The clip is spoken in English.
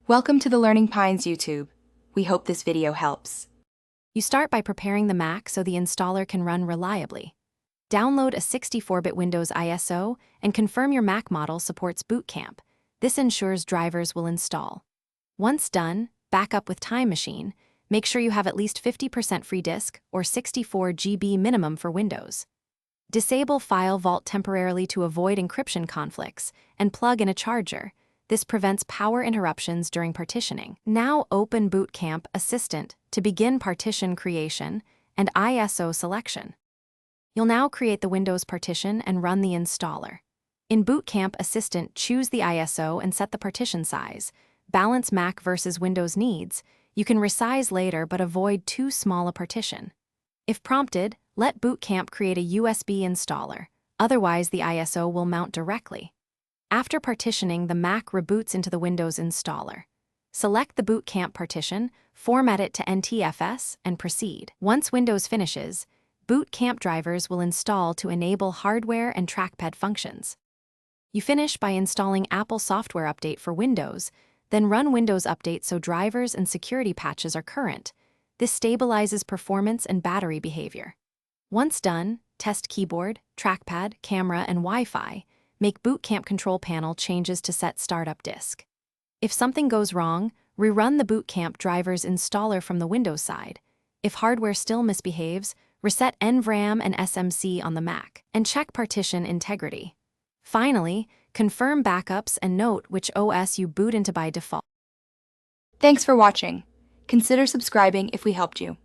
Welcome to the Learning Pines YouTube. We hope this video helps. You start by preparing the Mac so the installer can run reliably. Download a 64-bit Windows ISO and confirm your Mac model supports Bootcamp. This ensures drivers will install. Once done, back up with Time Machine. Make sure you have at least 50% free disk or 64 GB minimum for Windows. Disable File Vault temporarily to avoid encryption conflicts and plug in a charger. This prevents power interruptions during partitioning. Now open Bootcamp Assistant to begin partition creation and ISO selection. You'll now create the Windows partition and run the installer. In Bootcamp Assistant, choose the ISO and set the partition size. Balance Mac versus Windows needs. You can resize later but avoid too small a partition. If prompted, let Bootcamp create a USB installer. Otherwise, the ISO will mount directly. After partitioning, the Mac reboots into the Windows installer. Select the Bootcamp partition, format it to NTFS, and proceed. Once Windows finishes, Bootcamp drivers will install to enable hardware and trackpad functions. You finish by installing Apple Software Update for Windows, then run Windows Update so drivers and security patches are current. This stabilizes performance and battery behavior. Once done, test keyboard, trackpad, camera, and Wi-Fi. Make Bootcamp control panel changes to set startup disk. If something goes wrong, rerun the Bootcamp drivers installer from the Windows side. If hardware still misbehaves, reset NVRAM and SMC on the Mac, and check partition integrity. Finally, confirm backups and note which OS you boot into by default. Thanks for watching. Consider subscribing if we helped you.